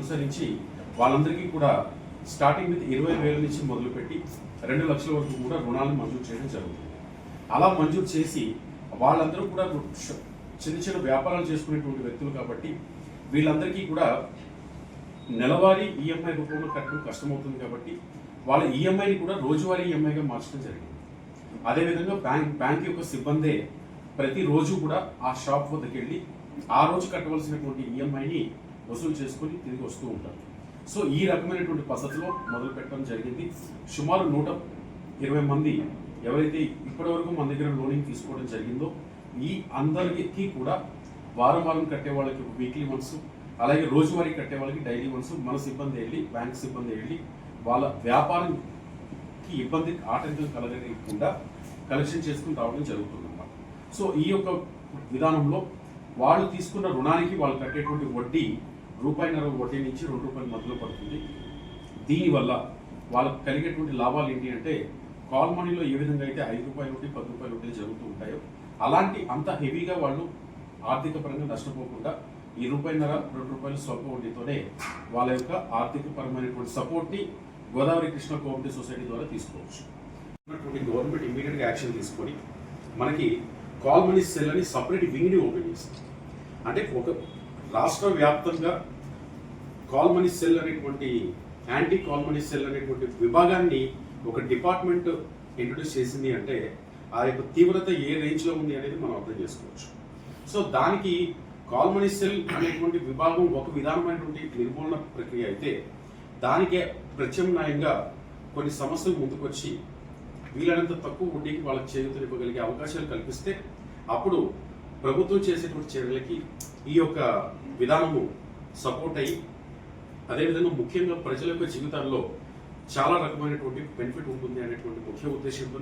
అనుసరించి వాళ్ళందరికీ కూడా స్టార్టింగ్ విత్ 20,000 నుంచి మొదలుపెట్టి 2 లక్షల వరకు కూడా రుణాలను మంజూరు చేయడం జరుగుతుంది. అలా మంజూరు చేసి వాళ్ళందరూ కూడా చిన్న చిన్న వ్యాపారాలు చేసుకునేటువంటి వ్యక్తులు కాబట్టి వీళ్ళందరికీ కూడా నెలవారీ ఈఎంఐ రూపంలో కట్టడం కష్టమవుతుంది కాబట్టి వాళ్ళ ఈఎంఐని కూడా రోజువారీ ఈఎంఐగా మార్చడం జరిగింది. అదేవిధంగా బ్యాంక్ యొక్క సిబ్బందే ప్రతిరోజు కూడా ఆ షాప్ వద్దకు వెళ్ళి ఆ రోజు కట్టవలసినటువంటి ఈఎంఐని వసూలు చేసుకొని తిరిగి వస్తూ ఉంటారు. సో ఈ రకమైనటువంటి పద్ధతిలో మొదలు పెట్టడం జరిగింది. సుమారు 120 మంది ఎవరైతే ఇప్పటివరకు మన దగ్గర లోనింగ్ తీసుకోవడం జరిగిందో ఈ అందరికీ కూడా వారం కట్టే వాళ్ళకి వీక్లీ వన్స్, అలాగే రోజువారీ కట్టే వాళ్ళకి డైలీ వన్స్ మన సిబ్బంది వెళ్ళి బ్యాంక్ సిబ్బంది వెళ్ళి వాళ్ళ వ్యాపారంకి ఇబ్బంది ఆటంకం కలగకుండా కలెక్షన్ చేసుకుని రావడం జరుగుతుందన్నమాట. సో ఈ యొక్క విధానంలో వాళ్ళు తీసుకున్న రుణానికి వాళ్ళు కట్టేటువంటి వడ్డీ ₹1.50 వడ్డీ నుంచి ₹2 మధ్యలో పడుతుంది. దీనివల్ల వాళ్ళకు కలిగేటువంటి లాభాలు ఏంటి అంటే కాల్ మనీలో ఏ విధంగా అయితే ₹5 వడ్డీ ₹10 వడ్డీ జరుగుతూ ఉంటాయో అలాంటి అంత హెవీగా వాళ్ళు ఆర్థిక పరంగా నష్టపోకుండా ఈ ₹1.50 స్వల్ప వడ్డీతోనే వాళ్ళ యొక్క ఆర్థిక పరమైనటువంటి సపోర్ట్ని గోదావరి కృష్ణ కోఆపరేటివ్ సొసైటీ ద్వారా తీసుకోవచ్చు. గవర్నమెంట్ ఇమీడియట్గా యాక్షన్ తీసుకొని మనకి కాల్ మనీ సెల్ అని సపరేట్ వింగ్ని ఓపెన్ చేసింది. అంటే ఒక రాష్ట్ర వ్యాప్తంగా కాల్ మనీ సెల్ అనేటువంటి యాంటీ కాల్ మనీ సెల్ అనేటువంటి విభాగాన్ని ఒక డిపార్ట్మెంట్ ఇంట్రొడ్యూస్ చేసింది అంటే ఆ యొక్క తీవ్రత ఏ రేంజ్లో ఉంది అనేది మనం అర్థం చేసుకోవచ్చు. సో దానికి కాల్ మనీ సెల్ అనేటువంటి విభాగం ఒక విధానమైనటువంటి నిర్మూలన ప్రక్రియ అయితే దానికే ప్రత్యామ్నాయంగా కొన్ని సమస్యలు ముందుకొచ్చి వీలైనంత తక్కువ వడ్డీకి వాళ్ళకి చేయూతనివ్వగలిగే అవకాశాలు కల్పిస్తే అప్పుడు ప్రభుత్వం చేసేటువంటి చర్యలకి ఈ యొక్క విధానము సపోర్ట్ అయ్యి అదేవిధంగా ముఖ్యంగా ప్రజల యొక్క జీవితాల్లో చాలా రకమైనటువంటి బెనిఫిట్ ఉంటుంది అనేటువంటి ముఖ్య ఉద్దేశంతో